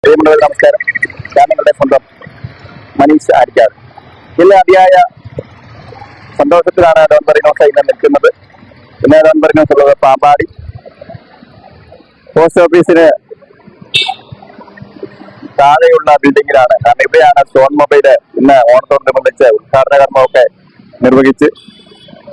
പ്രിയമുള്ളവർ നമസ്കാരം. ഞാൻ നിങ്ങളുടെ സ്വന്തം മനീഷ് ആരിക്കാട്. ഇന്ന് അതിയായ സന്തോഷത്തിലാണ് ഡോൺ ബറിനോസ് ഇന്ന് നിൽക്കുന്നത്. പിന്നെ ഡോൺ ബറിനോസ് ഉള്ളത് പാമ്പാടി പോസ്റ്റ് ഓഫീസിന് താഴെയുള്ള ബിൽഡിങ്ങിലാണ്. കാരണം ഇവിടെയാണ് സ്റ്റോൺ മൊബൈല് ഇന്ന് ഓണത്തോടനുബന്ധിച്ച് ഉദ്ഘാടന കർമ്മമൊക്കെ നിർവഹിച്ച്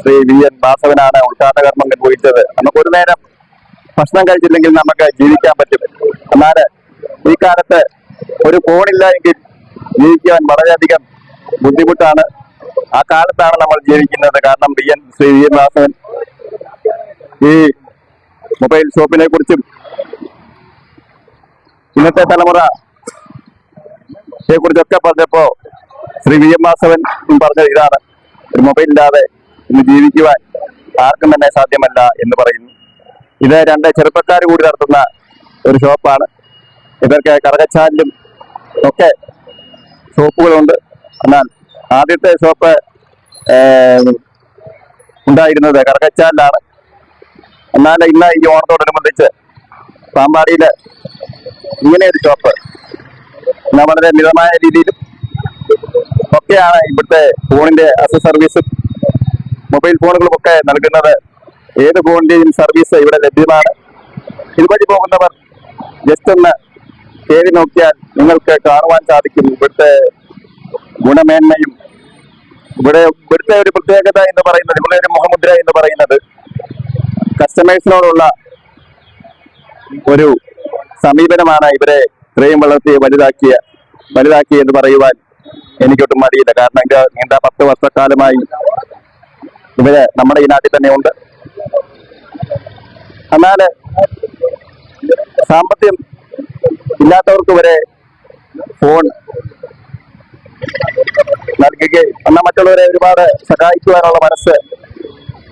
ശ്രീ വി എൻ വാസവനാണ് ഉദ്ഘാടന കർമ്മം നിർവഹിച്ചത്. നമുക്ക് ഒരു നേരം ഭക്ഷണം കഴിച്ചില്ലെങ്കിൽ നമുക്ക് ജീവിക്കാൻ പറ്റും. എന്നാൽ ഈ കാലത്ത് ഒരു ഫോണില്ല എങ്കിൽ ജീവിക്കാൻ വളരെയധികം ബുദ്ധിമുട്ടാണ്. ആ കാലത്താണ് നമ്മൾ ജീവിക്കുന്നത്. കാരണം ശ്രീ വി എൻ വാസവൻ ഈ മൊബൈൽ ഷോപ്പിനെ കുറിച്ചും ഇന്നത്തെ തലമുറയെ കുറിച്ചൊക്കെ പറഞ്ഞപ്പോ ശ്രീ വി എം വാസവൻ പറഞ്ഞത് ഇതാണ്: ഒരു മൊബൈൽ ഇല്ലാതെ ഇന്ന് ജീവിക്കുവാൻ ആർക്കും തന്നെ സാധ്യമല്ല എന്ന് പറയുന്നു. ഇത് രണ്ട് ചെറുപ്പക്കാർ കൂടി നടത്തുന്ന ഒരു ഷോപ്പാണ്. ഇവർക്ക് കറകച്ചാലിലും ഒക്കെ ഷോപ്പുകളുണ്ട്. എന്നാൽ ആദ്യത്തെ ഷോപ്പ് ഉണ്ടായിരുന്നത് കറകച്ചാലിലാണ്. എന്നാൽ ഇന്ന് ഈ ഓണത്തോടനുബന്ധിച്ച് പാമ്പാടിയിൽ ഇങ്ങനെ ഒരു ഷോപ്പ് വളരെ മിതമായ രീതിയിലും ഒക്കെയാണ് ഇവിടുത്തെ ഫോണിന്റെ സർവീസും മൊബൈൽ ഫോണുകളും ഒക്കെ നൽകുന്നത്. ഏത് ഫോണിന്റെയും സർവീസ് ഇവിടെ ലഭ്യമാണ്. ഇതുവഴി പോകുന്നവർ ജസ്റ്റ് ഒന്ന് കയറി നോക്കിയാൽ നിങ്ങൾക്ക് കാണുവാൻ സാധിക്കും ഇവിടുത്തെ ഗുണമേന്മയും. ഇവിടുത്തെ ഒരു പ്രത്യേകത എന്ന് പറയുന്നത്, ഇവിടെ ഒരു മുഖമുദ്ര എന്ന് പറയുന്നത് കസ്റ്റമേഴ്സിനോടുള്ള ഒരു സമീപനമാണ്. ഇവരെ ഇത്രയും വളർത്തി വലുതാക്കി എന്ന് പറയുവാൻ എനിക്കൊട്ടും മടിയില്ല. കാരണം നീണ്ട 10 വർഷക്കാലമായി ഇവര് നമ്മുടെ ഈ നാട്ടിൽ തന്നെ ഉണ്ട്. എന്നാൽ സാമ്പത്തികം ഇല്ലാത്തവർക്ക് വരെ ഫോൺ നൽകുകയും എന്നാൽ മറ്റുള്ളവരെ ഒരുപാട് സഹായിക്കുവാനുള്ള മനസ്സ്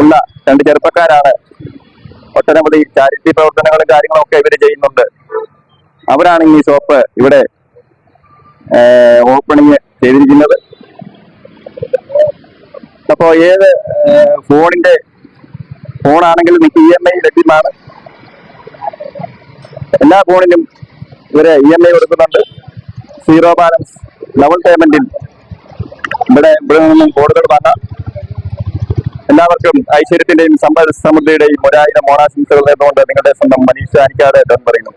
ഉള്ള രണ്ട് ചെറുപ്പക്കാരാണ്. ഒട്ടനവധി ചാരിറ്റി പ്രവർത്തനങ്ങളും കാര്യങ്ങളും ഒക്കെ ഇവര് ചെയ്യുന്നുണ്ട്. അവരാണ് ഈ ഷോപ്പ് ഇവിടെ ഓപ്പണിങ് ചെയ്തിരിക്കുന്നത്. അപ്പോ ഏത് ഫോണാണെങ്കിലും നിങ്ങൾക്ക് EMI ലഭ്യമാണ്. എല്ലാ ഫോണിനും ഇവര് EMI കൊടുക്കുന്നുണ്ട്. 0 ബാലൻസ് ഡബിൾ പേയ്മെന്റിൽ ഇവിടെ നിന്നും കോഡുകൾ വാങ്ങാം. എല്ലാവർക്കും ഐശ്വര്യത്തിന്റെയും സമ്പൽ സമൃദ്ധിയുടെയും 1000 ഓണാശംസകൾ നേർന്നുകൊണ്ട് നിങ്ങളുടെ സ്വന്തം മനീഷ് ആരിക്കാട് എന്ന് പറയുന്നു.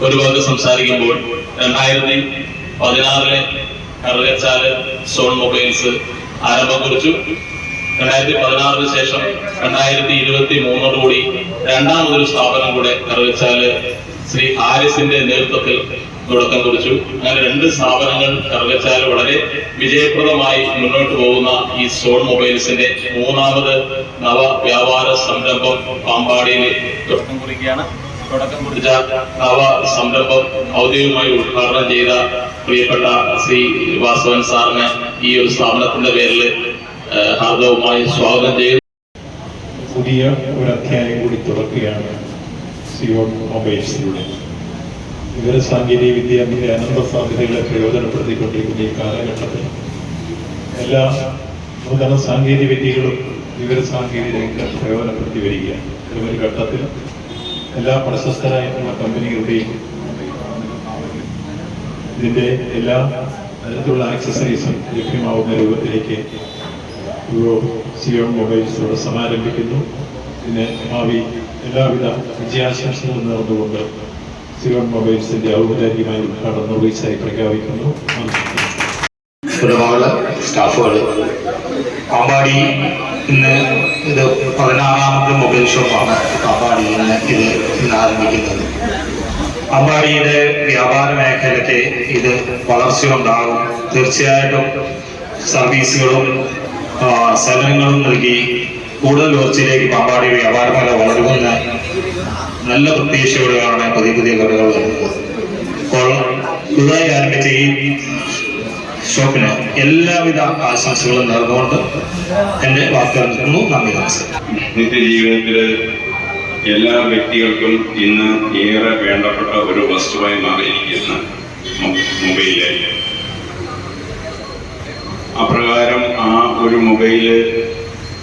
ഒരുപാട് സംസാരിക്കുമ്പോൾ 2016 കറുകച്ചാല് സ്റ്റോൺ മൊബൈൽസ് ആരംഭം കുറിച്ചു. 2016 ശേഷം 2023 രണ്ടാമതൊരു സ്ഥാപനം കൂടെ കറുകച്ചാല് ശ്രീ ഹാരിസിന്റെ നേതൃത്വത്തിൽ തുടക്കം കുറിച്ചു. അങ്ങനെ 2 സ്ഥാപനങ്ങൾ കറുകച്ചാല് വളരെ വിജയപ്രദമായി മുന്നോട്ട് പോകുന്ന ഈ സ്റ്റോൺ മൊബൈൽസിന്റെ 3ാമത് നവ വ്യാപാര സംരംഭം പാമ്പാടിയിൽ തുടക്കം കുറിക്കുകയാണ്. തുടക്കം കുറിച്ച നവ സംരംഭം ഔദ്യോഗികമായി ഉദ്ഘാടനം ചെയ്ത പ്രിയപ്പെട്ട ശ്രീ വാസവൻ സാറിന് ഈ ഒരു സ്ഥാപനത്തിന്റെ പേരിൽ ഹാർദവമായി സ്വാഗതം ചെയ്യുന്നു. പുതിയ ഒരു അധ്യായം കൂടി തുറക്കുകയാണ് സിയോൺ മൊബൈൽസിലൂടെ. വിവര സാങ്കേതിക വിദ്യയുടെ അനന്ത സാധ്യതകളെ പ്രയോജനപ്പെടുത്തിക്കൊണ്ടിരിക്കുന്ന ഈ കാലഘട്ടത്തിൽ എല്ലാ നൂതന സാങ്കേതിക വിദ്യകളും വിവര സാങ്കേതിക രംഗത്ത് പ്രയോജനപ്പെടുത്തി വരികയാണ്. ഒരു ഘട്ടത്തിൽ എല്ലാ പ്രശസ്തരായിട്ടുള്ള കമ്പനികളുടെയും ഇതിൻ്റെ എല്ലാ തരത്തിലുള്ള ആക്സസറീസും ലഭ്യമാവുന്ന രൂപത്തിലേക്ക് സിയോൺ മൊബൈൽസിലൂടെ സമാരംഭിക്കുന്നു. ഇതിന് ഭാവി എല്ലാവിധ വിജയാശംസകളും നേർന്നുകൊണ്ട് സിയോൺ മൊബൈൽസിന്റെ ഔപചാരികമായ ഉദ്ഘാടനം നിർവഹിച്ചായി പ്രഖ്യാപിക്കുന്നു. സ്റ്റാഫുകൾ പാമ്പാടി ഇന്ന് ഇത് 16ാമത്തെ മൊബൈൽ ഷോപ്പാണ് പാമ്പാടിയിൽ ഇന്ന് ആരംഭിക്കുന്നത്. പാമ്പാടിയുടെ വ്യാപാര മേഖലയ്ക്ക് ഇത് വളർച്ചയുണ്ടാകും. തീർച്ചയായിട്ടും സർവീസുകളും സേവനങ്ങളും നൽകി കൂടുതൽ ഉയർച്ചയിലേക്ക് പാമ്പാടി വ്യാപാര മേഖല വളരുമെന്ന നല്ല പ്രതീക്ഷയോടെയാണ് പുതിയ കടകൾ വരുന്നത്. അപ്പോൾ പുതുതായി ആരംഭിച്ച ഈ ഷോപ്പിന് എല്ലാവിധ ആശംസകളും നേർന്നുകൊണ്ട് എൻ്റെ വാക്കുകൾ നിർത്തുന്നു. നന്ദി, നമസ്കാരം. നിത്യജീവിതത്തില് എല്ലാ വ്യക്തികൾക്കും ഇന്ന് ഏറെ വേണ്ടപ്പെട്ട ഒരു വസ്തുവായി മാറിയിരിക്കുന്ന മൊബൈല്. അപ്രകാരം ആ ഒരു മൊബൈല്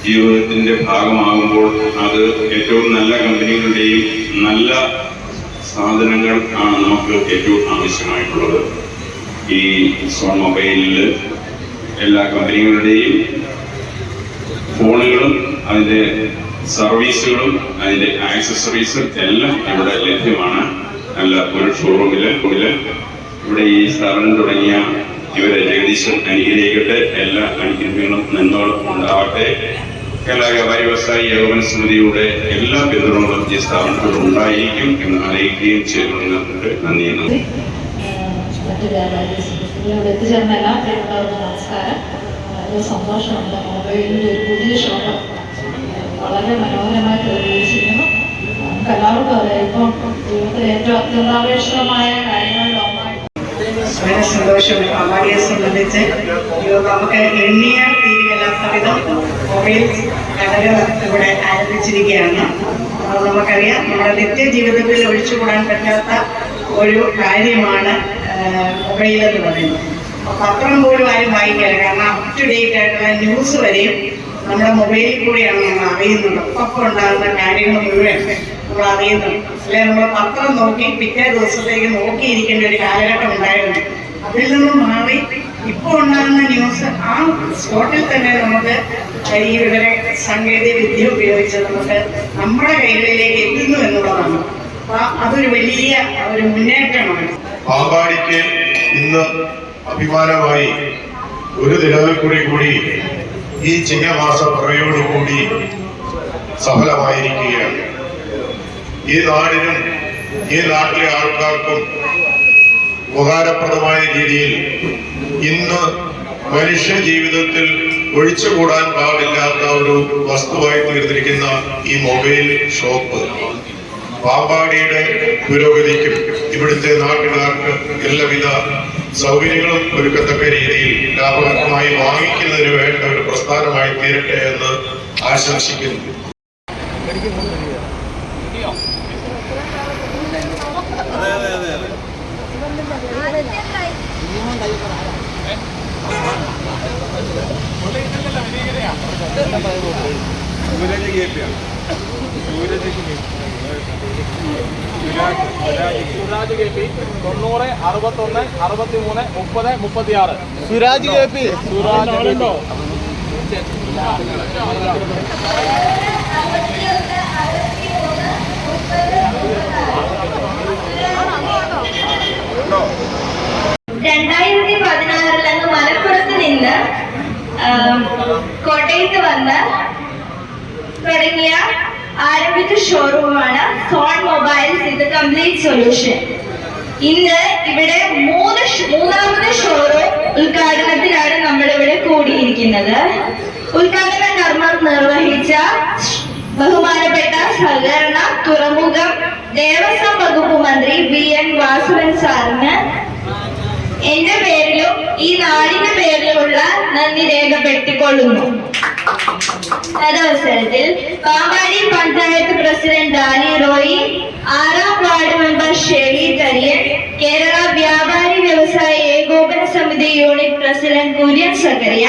ജീവിതത്തിന്റെ ഭാഗമാകുമ്പോൾ അത് ഏറ്റവും നല്ല കമ്പനികളുടെയും നല്ല സാധനങ്ങൾ ആണ് നമുക്ക് ഏറ്റവും ആവശ്യമായിട്ടുള്ളത്. ഈ സോൺ മൊബൈലിൽ എല്ലാ കമ്പനികളുടെയും ഫോണുകളും അതിൻ്റെ സർവീസുകളും അതിൻ്റെ ആക്സസറീസും എല്ലാം ഇവിടെ ലഭ്യമാണ്. നല്ല ഒരു ഷോറൂമില് ഇവിടെ ഈ സ്ഥാപനം തുടങ്ങിയ ഇവരെ ജഗദീശൻ അനുഗ്രഹിക്കട്ടെ. എല്ലാ അനുഗ്രഹങ്ങളും നന്മകളും ഉണ്ടാവട്ടെ. കേരള വ്യാപാരി വ്യവസായി ഏകോപന സമിതിയുടെ എല്ലാ പിന്തുണകളും ഈ സ്ഥാപനത്തിൽ ഉണ്ടായിരിക്കും എന്ന് അറിയിക്കുകയും ചെയ്തുകൊണ്ട് നന്ദി. ഇവിടെ എത്തിച്ചേർന്ന എല്ലാ പ്രിയപ്പെട്ടവർക്കും നമസ്കാരം. വളരെ സന്തോഷമുണ്ട്. മൊബൈലിൻ്റെ ഒരു പുതിയ ഷോപ്പ് വളരെ മനോഹരമായി തെളിയിച്ചിരിക്കുന്നു. നമുക്ക് എല്ലാവർക്കും അറിയാം, ഇപ്പം ജീവിതത്തിൽ ഏറ്റവും അത്യന്താപേക്ഷിതമായ കാര്യങ്ങളിലൊന്നാണ്. വളരെ സന്തോഷം. പാമ്പാടിയെ സംബന്ധിച്ച് നമുക്ക് എണ്ണിയാൽ തീരുകയില്ലാത്ത വിധം മൊബൈൽ കടകൾ ഇവിടെ ആരംഭിച്ചിരിക്കുകയാണ്. നമുക്കറിയാം, നമ്മുടെ നിത്യജീവിതത്തിൽ ഒഴിച്ചുകൂടാൻ പറ്റാത്ത ഒരു കാര്യമാണ് മൊബൈൽ എന്ന് പറയുന്നത്. പത്രം പോലും ആരും വായിക്കില്ല. കാരണം അപ് ടു ഡേറ്റ് ആയിട്ടുള്ള ന്യൂസ് വരെയും നമ്മുടെ മൊബൈലിൽ കൂടിയാണ് നമ്മൾ അറിയുന്നത്. ഒപ്പം ഉണ്ടാകുന്ന കാര്യങ്ങൾ മുഴുവൻ നമ്മൾ അറിയുന്നത്. അല്ലെങ്കിൽ നമ്മൾ പത്രം നോക്കി പിറ്റേ ദിവസത്തേക്ക് നോക്കിയിരിക്കേണ്ട ഒരു കാലഘട്ടം ഉണ്ടായിരുന്നു. അതിൽ നിന്നും മാറി ഇപ്പോൾ ഉണ്ടാകുന്ന ന്യൂസ് ആ സ്പോട്ടിൽ തന്നെ നമുക്ക് ഈ വിവര സാങ്കേതിക വിദ്യ ഉപയോഗിച്ച് നമുക്ക് നമ്മുടെ കൈകളിലേക്ക് എത്തുന്നു എന്നുള്ളതാണ്. അപ്പൊ അതൊരു വലിയ ഒരു മുന്നേറ്റമാണ്. പാമ്പാടിക്ക് ഇന്ന് അഭിമാനമായി ഒരു ദിനത്തിൽ കൂടി ഈ ചിങ്ങമാസ പിറവിയോടുകൂടി സഫലമായിരിക്കുകയാണ്. ഈ നാടിനും ഈ നാട്ടിലെ ആൾക്കാർക്കും ഉപകാരപ്രദമായ രീതിയിൽ ഇന്ന് മനുഷ്യ ജീവിതത്തിൽ ഒഴിച്ചുകൂടാൻ പാടില്ലാത്ത ഒരു വസ്തുവായി തീർന്നിരിക്കുന്ന ഈ മൊബൈൽ ഷോപ്പ് പാമ്പാടിയുടെ പുരോഗതിക്കും ഇവിടുത്തെ നാട്ടുകാർക്ക് എല്ലാവിധ സൗകര്യങ്ങളും ഒരുക്കത്തക്ക രീതിയിൽ ലാഭകരമായി വാങ്ങിക്കുന്നതിന് വേണ്ട ഒരു പ്രസ്ഥാനമായി തീരട്ടെ എന്ന് ആശംസിക്കുന്നു. Suraj K P 90 61 63 30 36. Suraj K P Suraj അങ്ങ് മലപ്പുറത്ത് നിന്ന് കോട്ടയത്ത് വന്ന് തുടങ്ങിയ ആരംഭിച്ച ഷോറൂമാണ് സോൺ മൊബൈൽസ് ഇത് കംപ്ലീറ്റ് സൊല്യൂഷൻ. ഇന്ന് ഇവിടെ മൂന്നാമത് ഷോറൂം ഉദ്ഘാടനത്തിനാണ് നമ്മളിവിടെ കൂടിയിരിക്കുന്നത്. ഉദ്ഘാടന കർമ്മം നിർവഹിച്ച ബഹുമാനപ്പെട്ട സഹകരണ തുറമുഖം ദേവസ്വം വകുപ്പ് മന്ത്രി VN വാസവൻ സാറിന് എന്റെ പേരിലും ഈ നാടിന്റെ പേരിലുമുള്ള നന്ദി രേഖപ്പെടുത്തിക്കൊള്ളുന്നു. തദവസരത്തിൽ പാമ്പാടി പഞ്ചായത്ത് പ്രസിഡന്റ് ഡാനി റോയി, 6ാം ward member Sherry Thariyan, Kerala Vyapari Vyavasayi Ekopana Samithi unit president Kurian Zacharia,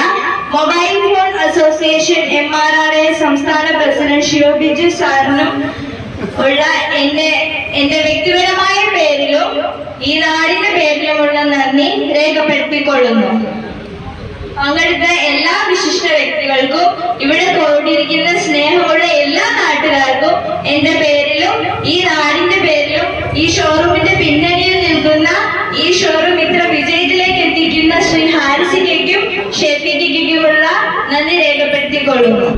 mobile phone association MRRA സംസ്ഥാന പ്രസിഡന്റ് ശിവബിജു സാറിനും ഉള്ള എന്റെ വ്യക്തിപരമായ പേരിലും ഈ നാടിന്റെ പേരിലുമുള്ള നന്ദി രേഖപ്പെടുത്തിക്കൊള്ളുന്നു. പങ്കെടുത്ത എല്ലാ വിശിഷ്ട വ്യക്തികൾക്കും ഇവിടെ കൂടിയിരിക്കുന്ന സ്നേഹമുള്ള എല്ലാ നാട്ടുകാർക്കും എന്റെ പേരിലും ഈ നാടിന്റെ പേരിലും ഈ ഷോറൂമിന്റെ പിന്നണിയിൽ നിൽക്കുന്ന ഈ ഷോറൂം ഇത്ര വിജയത്തിലേക്ക് എത്തിക്കുന്ന ശ്രീ ഹാരിസിക്കും ഷെഫിക്കുമുള്ള നന്ദി രേഖപ്പെടുത്തിക്കൊള്ളുന്നു.